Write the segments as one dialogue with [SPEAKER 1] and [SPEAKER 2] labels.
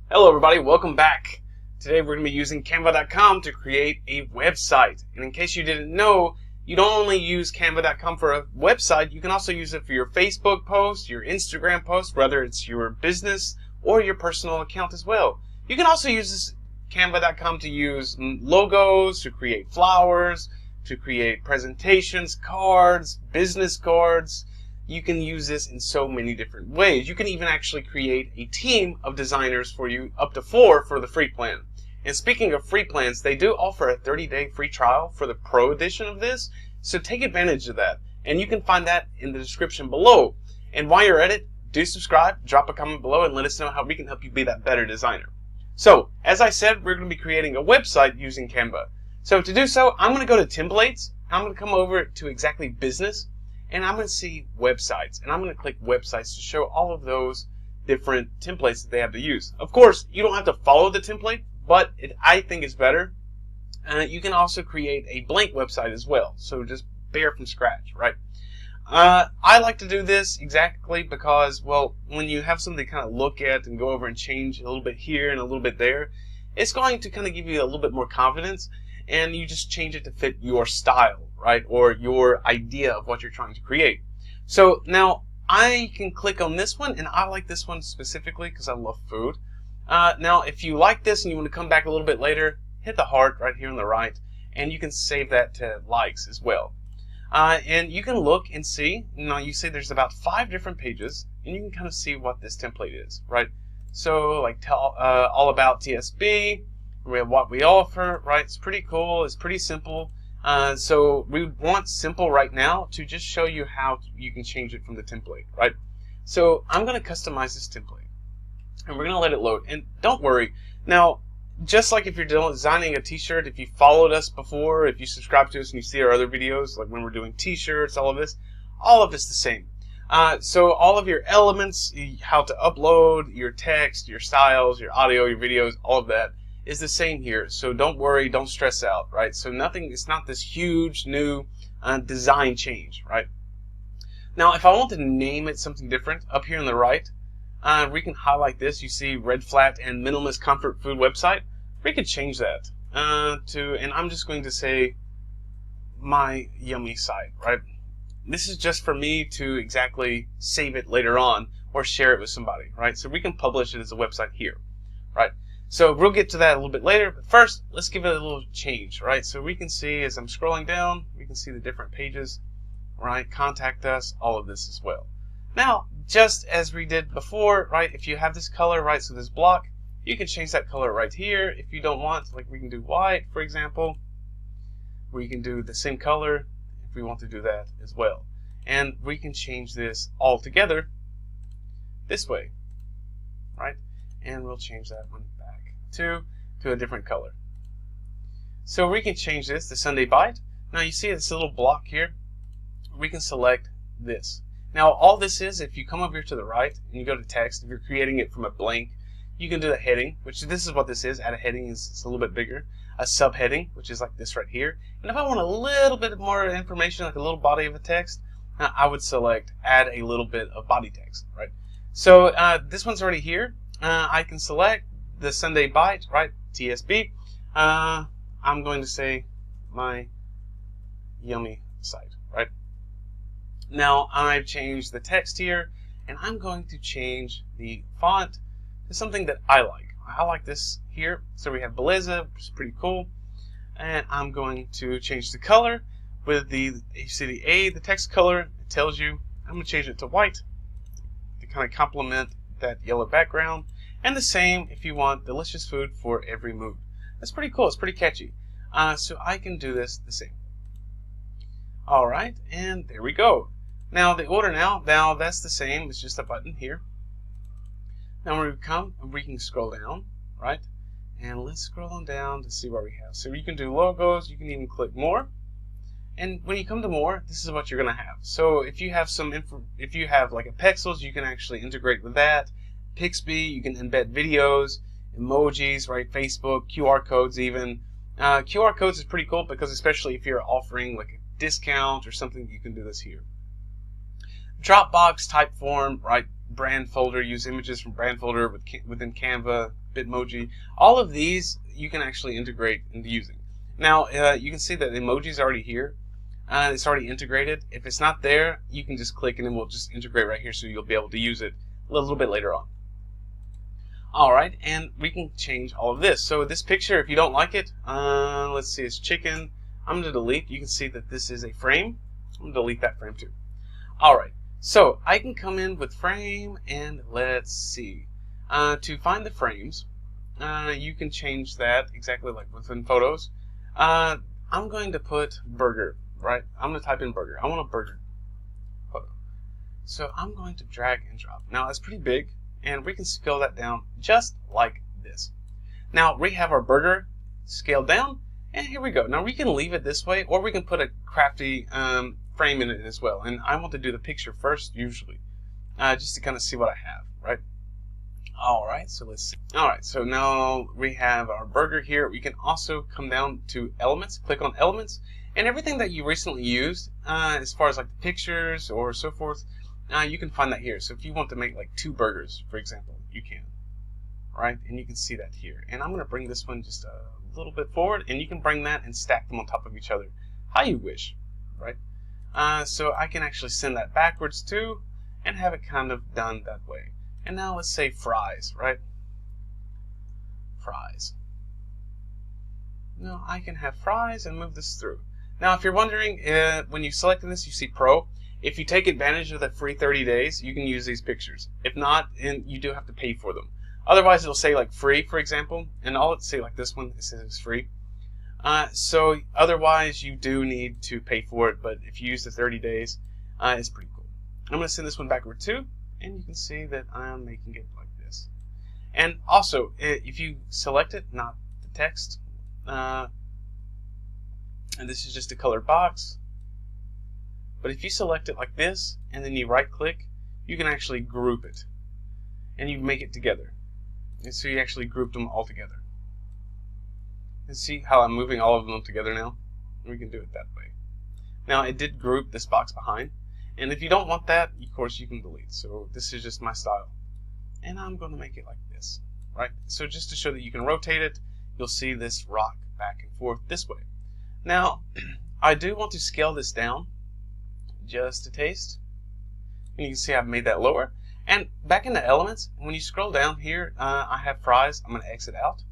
[SPEAKER 1] Hello everybody, welcome back. Today we're going to be using Canva.com to create a website. And in case you didn't know, you don't only use Canva.com for a website, you can also use it for your Facebook post, your Instagram post, whether it's your business or your personal account as well. You can also use this Canva.com to use logos, to create flowers, to create presentations, cards, business cards. You can use this in so many different ways. You can even actually create a team of designers for you, up to 4 for the free plan. And speaking of free plans, they do offer a 30-day free trial for the pro edition of this, so take advantage of that. And you can find that in the description below. And while you're at it, do subscribe, drop a comment below, and let us know how we can help you be that better designer. So, as I said, we're going to be creating a website using Canva. So to do so, I'm going to go to Templates. I'm going to come over to Exactly Business. And I'm going to see websites, and I'm going to click websites to show all of those different templates that they have to use. Of course, you don't have to follow the template, but I think it's better. You can also create a blank website as well, so just bare from scratch, right? I like to do this exactly because, well, when you have something to kind of look at and go over and change a little bit here and a little bit there, it's going to kind of give you a little bit more confidence, and you just change it to fit your style, right, or your idea of what you're trying to create. So now I can click on this one, and I like this one specifically because I love food. Now if you like this and you want to come back a little bit later, hit the heart right here on the right, and you can save that to likes as well. And you can look and see, now you see there's about 5 different pages, and you can kind of see what this template is, right? So like tell all about TSB, what we offer, right? It's pretty cool, it's pretty simple. So we want simple right now to just show you how you can change it from the template, right? So I'm going to customize this template, and we're going to let it load. And don't worry, now just like if you're designing a t-shirt, if you followed us before, if you subscribe to us and you see our other videos, like when we're doing t-shirts, all of it's the same. So all of your elements, how to upload your text, your styles, your audio, your videos, all of that is the same here. So don't worry, don't stress out, right? So it's not this huge new design change, right? Now if I want to name it something different, up here on the right, we can highlight this. You see red flat and minimalist comfort food website. We could change that and I'm just going to say my yummy site, right? This is just for me to exactly save it later on or share it with somebody, right? So we can publish it as a website here, right? So we'll get to that a little bit later, but first let's give it a little change, right? So we can see as I'm scrolling down, we can see the different pages, right? Contact us, all of this as well. Now, just as we did before, right? If you have this color, right? So this block, you can change that color right here. If you don't want, like we can do white, for example, we can do the same color if we want to do that as well. And we can change this all together this way, right? And we'll change that one back to a different color. So we can change this to Sunday Bite. Now you see this little block here. We can select this. Now all this is, if you come over here to the right and you go to text, if you're creating it from a blank, you can do the heading, which this is what this is. Add a heading is it's a little bit bigger. A subheading, which is like this right here. And if I want a little bit more information, like a little body of a text, I would select add a little bit of body text, right? So this one's already here. I can select the Sunday Bite, right? TSB. I'm going to say my yummy site, right? Now I've changed the text here, and I'm going to change the font to something that I like. I like this here. So we have Beleza, which is pretty cool. And I'm going to change the color with you see the A, the text color, it tells you. I'm going to change it to white to kind of complement that yellow background. And the same if you want delicious food for every mood. That's pretty cool. It's pretty catchy. So I can do this the same. All right, and there we go. Now the order now that's the same. It's just a button here. Now when we come, we can scroll down, right? And let's scroll on down to see what we have. So you can do logos. You can even click more. And when you come to more, this is what you're going to have. So if you have if you have like a Pexels, you can actually integrate with that. Pixby, you can embed videos, emojis, right? Facebook, QR codes even. QR codes is pretty cool because especially if you're offering like a discount or something, you can do this here. Dropbox type form, right? brand folder, use images from brand folder within Canva, Bitmoji. All of these you can actually integrate into using. Now you can see that the emoji is already here. It's already integrated. If it's not there, you can just click and it will just integrate right here, so you'll be able to use it a little bit later on. Alright, and we can change all of this. So this picture, if you don't like it, let's see, it's chicken. I'm going to delete. You can see that this is a frame. I'm going to delete that frame too. Alright, so I can come in with frame, and let's see. To find the frames, you can change that exactly like within photos. I'm going to put burger, right? I'm going to type in burger. I want a burger photo. So I'm going to drag and drop. Now it's pretty big, and we can scale that down just like this. Now we have our burger scaled down, and here we go. Now we can leave it this way, or we can put a crafty frame in it as well. And I want to do the picture first, usually, just to kind of see what I have, right? Alright, so let's see. Alright, so now we have our burger here. We can also come down to elements, click on elements, and everything that you recently used, as far as like the pictures or so forth, you can find that here. So if you want to make like 2 burgers, for example, you can, right? And you can see that here. And I'm going to bring this one just a little bit forward, and you can bring that and stack them on top of each other, how you wish, right? So I can actually send that backwards too, and have it kind of done that way. And now let's say fries, right? Fries. Now I can have fries and move this through. Now if you're wondering, when you select this, you see Pro. If you take advantage of the free 30 days, you can use these pictures. If not, you do have to pay for them. Otherwise, it'll say like free, for example, and all it say like this one, it says it's free. So otherwise, you do need to pay for it. But if you use the 30 days, it's pretty cool. I'm going to send this one backward too, and you can see that I'm making it like this. And also, if you select it, not the text, and this is just a colored box. But if you select it like this, and then you right click, you can actually group it. And you make it together. And so you actually grouped them all together. And see how I'm moving all of them together now? We can do it that way. Now it did group this box behind. And if you don't want that, of course you can delete. So this is just my style. And I'm going to make it like this. Right? So just to show that you can rotate it, you'll see this rock back and forth this way. Now, I do want to scale this down just a taste. And you can see I've made that lower. And back in the elements, when you scroll down here, I have fries. I'm going to exit out.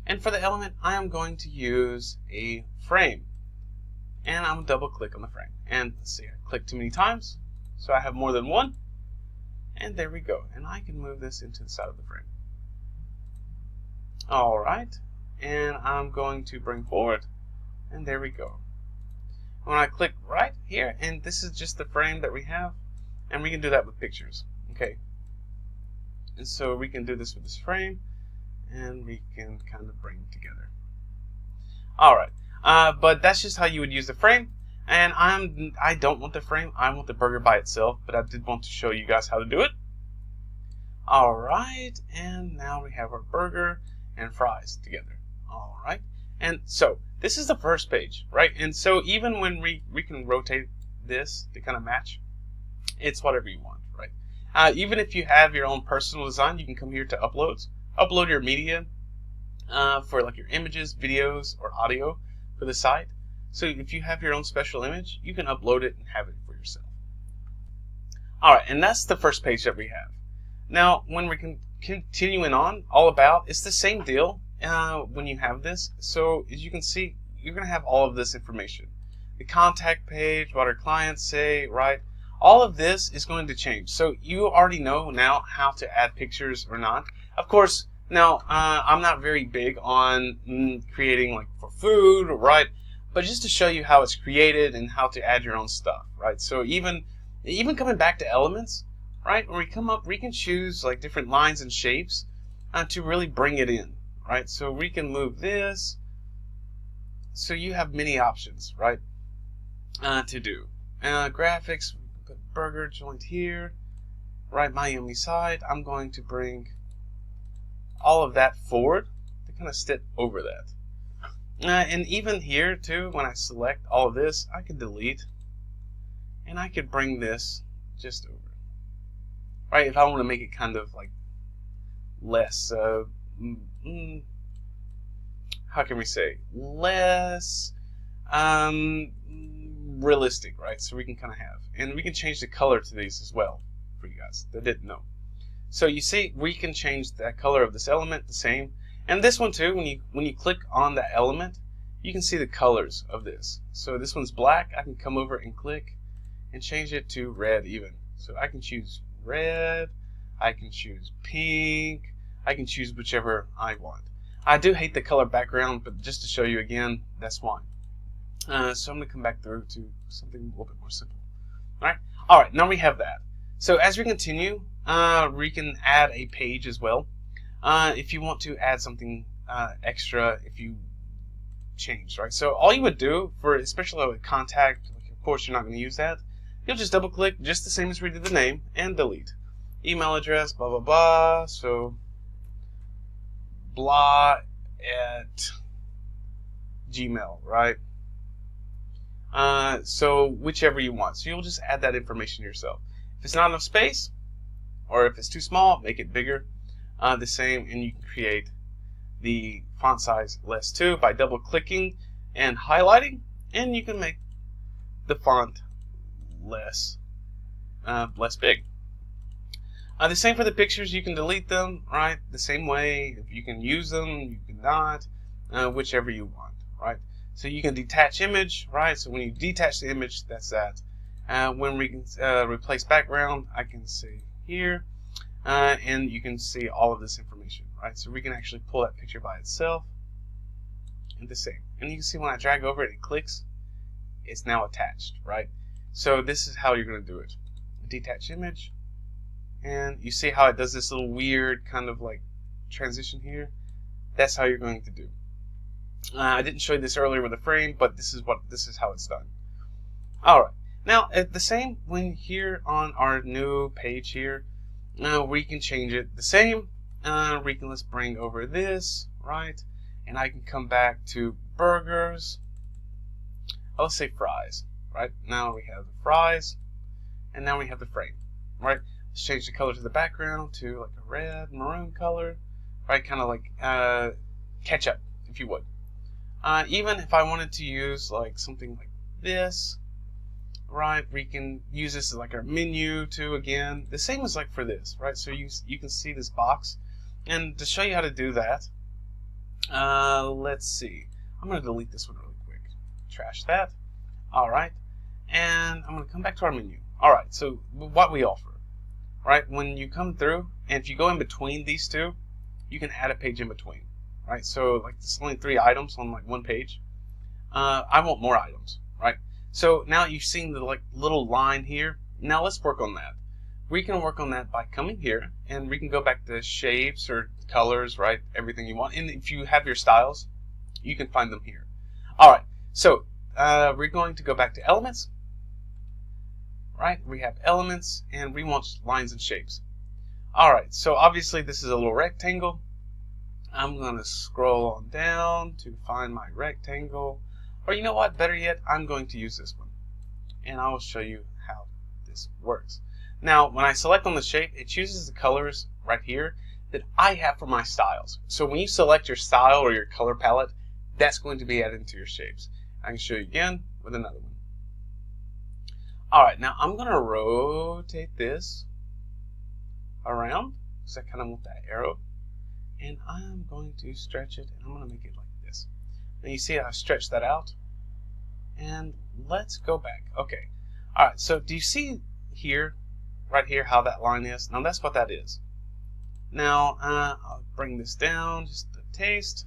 [SPEAKER 1] And for the element, I am going to use a frame. And I'm going to double click on the frame. And let's see, I clicked too many times, so I have more than one. And there we go. And I can move this into the side of the frame. Alright. And I'm going to bring forward. And there we go. When I click right here, and this is just the frame that we have, and we can do that with pictures. Okay. And so we can do this with this frame, and we can kind of bring it together. Alright. But that's just how you would use the frame. And I don't want the frame. I want the burger by itself, but I did want to show you guys how to do it. Alright, and now we have our burger and fries together. Alright. And so this is the first page, right? And so even when we can rotate this to kind of match, it's whatever you want, right? Even if you have your own personal design, you can come here to uploads, upload your media for like your images, videos, or audio for the site. So if you have your own special image, you can upload it and have it for yourself. Alright, and that's the first page that we have. Now, when we're continuing on, all about, it's the same deal when you have this. So as you can see, you're going to have all of this information. The contact page, what our clients say, right? All of this is going to change. So you already know now how to add pictures or not. Of course, now I'm not very big on creating like for food, right? But just to show you how it's created and how to add your own stuff, right? So even coming back to elements, right? When we come up, we can choose like different lines and shapes to really bring it in, right? So we can move this. So you have many options, right? To do graphics. Put burger joint here, right? Miami side. I'm going to bring all of that forward to kind of step over that. And even here too, when I select all of this, I can delete, and I could bring this just over. right? If I want to make it kind of like less, how can we say, less realistic, right? So we can kind of have, and we can change the color to these as well for you guys that didn't know. So you see, we can change the color of this element the same, and this one too. When you click on that element, you can see the colors of this. So this one's black. I can come over and click and change it to red even. So I can choose red, I can choose pink, I can choose whichever I want. I do hate the color background, but just to show you again, that's why. So I'm going to come back through to something a little bit more simple. All right, now we have that. So as we continue, we can add a page as well. If you want to add something extra, if you change, right? So all you would do for, especially with contact, like of course you're not going to use that. You'll just double click, just the same as we did the name, and delete. Email address, blah blah blah. So blah at Gmail, right? So whichever you want. So you'll just add that information yourself. If it's not enough space, or if it's too small, make it bigger. The same, and you can create the font size less too by double clicking and highlighting, and you can make the font less big. The same for the pictures. You can delete them, right? The same way. If you can use them, you cannot, whichever you want, right? So you can detach image, right? So when you detach the image, that's that. When we can replace background, I can say here, and you can see all of this information, right? So we can actually pull that picture by itself, and the same. And you can see when I drag over it, it clicks. It's now attached, right? So this is how you're going to do it. Detach image, and you see how it does this little weird kind of like transition here. That's how you're going to do. I didn't show you this earlier with the frame, but this is how it's done. All right. Now the same when here on our new page here, we can change it the same. Let's bring over this, right? And I can come back to burgers. Let's say fries, right? Now we have the fries, and now we have the frame, right? Let's change the color to the background to like a red, maroon color, right? Kind of like ketchup, if you would. Even if I wanted to use like something like this, right? We can use this as like our menu too. Again, the same as like for this, right? So you can see this box, and to show you how to do that, let's see. I'm going to delete this one really quick. Trash that. All right, and I'm going to come back to our menu. All right. So what we offer, right? When you come through, and if you go in between these two, you can add a page in between. Right, so like there's only 3 items on like one page. I want more items, right? So now you've seen the like little line here. Now let's work on that. We can work on that by coming here, and we can go back to shapes or colors, right? Everything you want. And if you have your styles, you can find them here. All right, so we're going to go back to elements, right? We have elements, and we want lines and shapes. All right, so obviously this is a little rectangle. I'm going to scroll on down to find my rectangle. Or you know what, better yet, I'm going to use this one. And I will show you how this works. Now, when I select on the shape, it chooses the colors right here that I have for my styles. So when you select your style or your color palette, that's going to be added into your shapes. I can show you again with another one. All right, now I'm going to rotate this around because I kind of want that arrow. And I'm going to stretch it, and I'm going to make it like this. Now you see I've stretched that out. And let's go back. Okay. All right, so do you see here, right here, how that line is? Now that's what that is. Now I'll bring this down just a taste.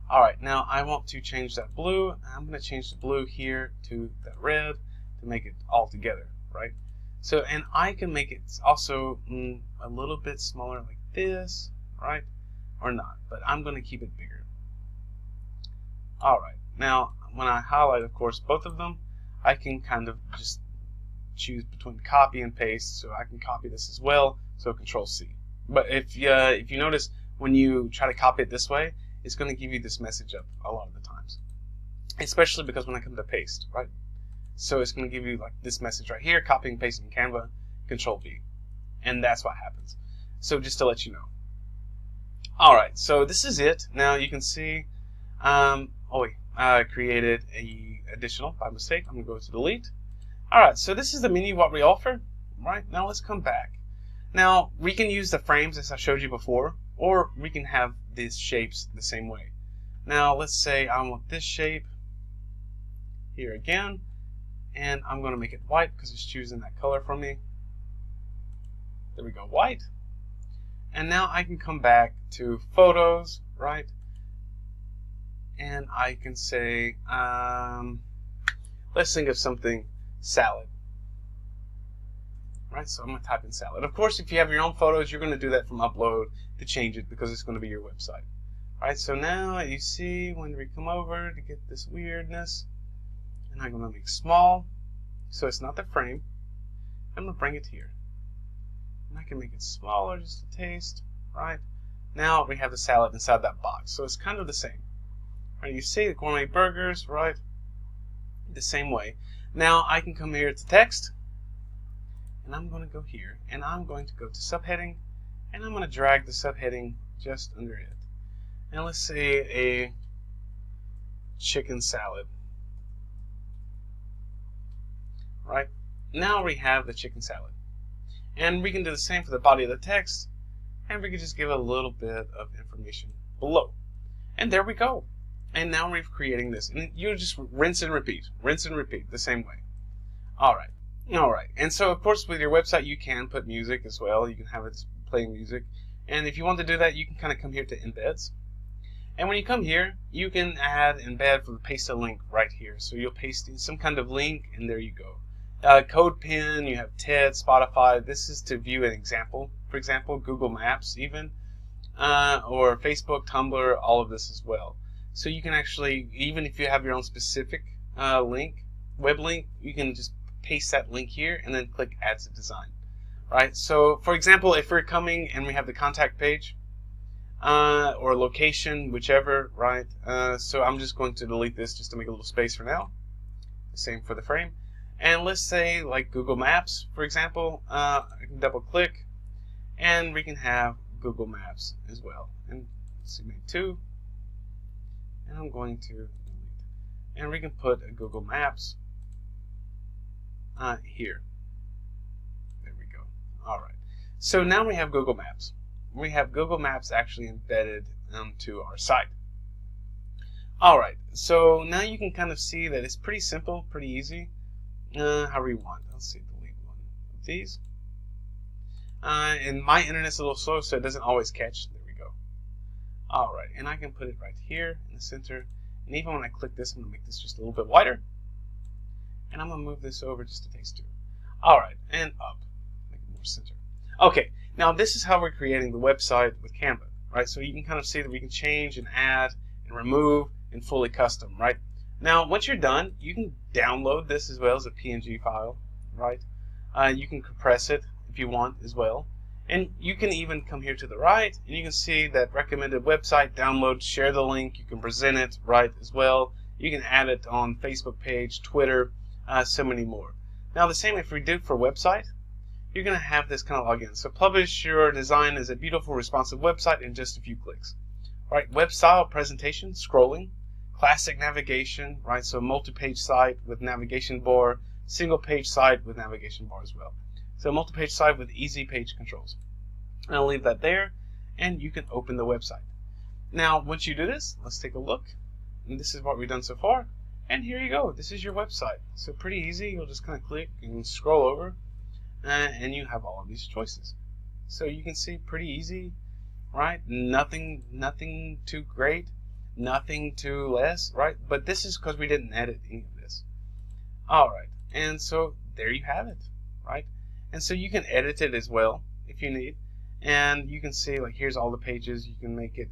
[SPEAKER 1] All right, now I want to change that blue. I'm going to change the blue here to that red to make it all together, right? So, and I can make it also a little bit smaller like this. Right, or not, but I'm going to keep it bigger. All right, now when I highlight, of course, both of them, I can kind of just choose between copy and paste, so I can copy this as well, so Control C. But if you notice, when you try to copy it this way, it's going to give you this message up a lot of the times, especially because when I come to paste, right? So it's going to give you like this message right here, copy and paste in Canva, Control V. and that's what happens. So just to let you know. All right, so this is it. Now you can see, I created a additional by mistake. I'm gonna go to delete. All right, so this is the menu what we offer. Right, now let's come back. Now we can use the frames as I showed you before, or we can have these shapes the same way. Now let's say I want this shape here again, and I'm going to make it white because it's choosing that color from me. There we go, white. And now I can come back to photos, right? And I can say, let's think of something salad. Right, so I'm going to type in salad. Of course, if you have your own photos, you're going to do that from upload to change it because it's going to be your website. All right, so now you see when we come over to get this weirdness, and I'm going to make small, so it's not the frame. I'm going to bring it here. And I can make it smaller just a taste, right? Now we have the salad inside that box, so it's kind of the same. Right, you see the gourmet burgers, right? The same way. Now I can come here to text, and I'm going to go here, and I'm going to go to subheading, and I'm going to drag the subheading just under it. And let's say a chicken salad. Right? Now we have the chicken salad. And we can do the same for the body of the text, and we can just give a little bit of information below. And there we go. And now we're creating this. And you just rinse and repeat the same way. All right. And so of course with your website you can put music as well. You can have it play music. And if you want to do that, you can kind of come here to embeds. And when you come here, you can add embed for paste a link right here. So you'll paste in some kind of link, and there you go. CodePen, you have TED, Spotify. This is to view an example. For example, Google Maps even, or Facebook, Tumblr, all of this as well. So you can actually, even if you have your own specific link, web link, you can just paste that link here and then click Add to Design. Right? So for example, if we're coming and we have the contact page, or location, whichever, right? So I'm just going to delete this just to make a little space for now. The same for the frame. And let's say like Google Maps, for example, I can double click and we can have Google Maps as well. And let's see, make 2. And I'm going to delete. And we can put a Google Maps here. There we go. All right. So now we have Google Maps. We have Google Maps actually embedded to our site. All right, so now you can kind of see that it's pretty simple, pretty easy. However you want. Let's see, delete one of these. And my internet's a little slow, so it doesn't always catch. There we go. All right, and I can put it right here in the center. And even when I click this, I'm going to make this just a little bit wider. And I'm going to move this over just a taste too. All right, and up. Make it more center. Okay. Now this is how we're creating the website with Canva, right? So you can kind of see that we can change and add and remove and fully custom, right? Now once you're done, you can download this as well as a PNG file, right? You can compress it if you want as well. And you can even come here to the right and you can see that recommended website, download, share the link, you can present it, right, as well. You can add it on Facebook page, Twitter, so many more. Now the same if we do for website, you're going to have this kind of login. So publish your design as a beautiful, responsive website in just a few clicks. Right, web style presentation, scrolling, classic navigation, right? So multi-page site with navigation bar, single page site with navigation bar as well. So multi-page site with easy page controls. And I'll leave that there, and you can open the website. Now, once you do this, let's take a look. And this is what we've done so far. And here you go. This is your website. So pretty easy. You'll just kind of click and scroll over. And you have all of these choices. So you can see pretty easy, right? Nothing too great, nothing too less, right? But this is because we didn't edit any of this. All right, and so there you have it, right? And so you can edit it as well if you need. And you can see like here's all the pages. You can make it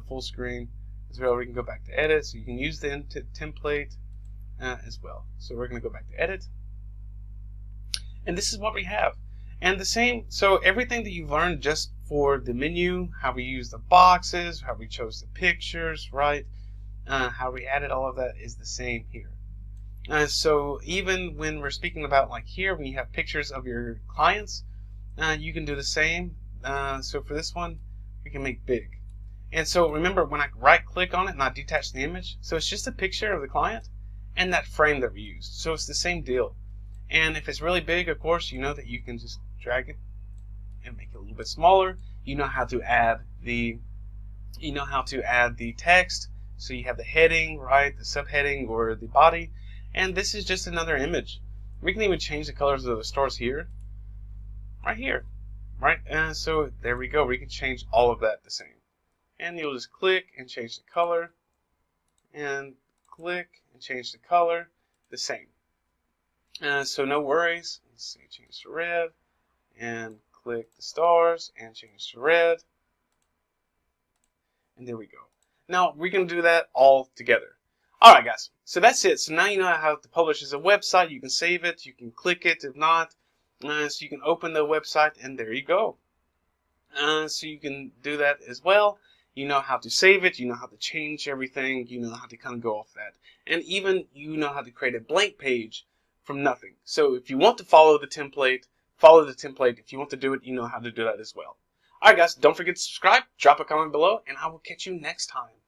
[SPEAKER 1] full screen as well. We can go back to edit, so you can use the template as well. So we're going to go back to edit. And this is what we have. And the same, so everything that you've learned just for the menu, how we use the boxes, how we chose the pictures, right? How we added all of that is the same here. So even when we're speaking about like here, when you have pictures of your clients, You can do the same. So for this one, we can make big. And so remember, when I right click on it and I detach the image, so it's just a picture of the client and that frame that we used. So it's the same deal. And if it's really big, of course, you know that you can just drag it and make it a little bit smaller. You know how to add the text. So you have the heading, right, the subheading, or the body. And this is just another image. We can even change the colors of the stars here, right here, right? And so there we go. We can change all of that the same. And you'll just click and change the color, and click and change the color the same. So no worries. Let's see, change to red, and click the stars and change to red. And there we go. Now we're going to do that all together. Alright guys, so that's it. So now you know how to publish as a website. You can save it, you can click it if not. So you can open the website and there you go. So you can do that as well. You know how to save it, you know how to change everything, you know how to kind of go off that. And even you know how to create a blank page from nothing. So if you want to follow the template, follow the template. If you want to do it, you know how to do that as well. Alright guys, don't forget to subscribe, drop a comment below, and I will catch you next time.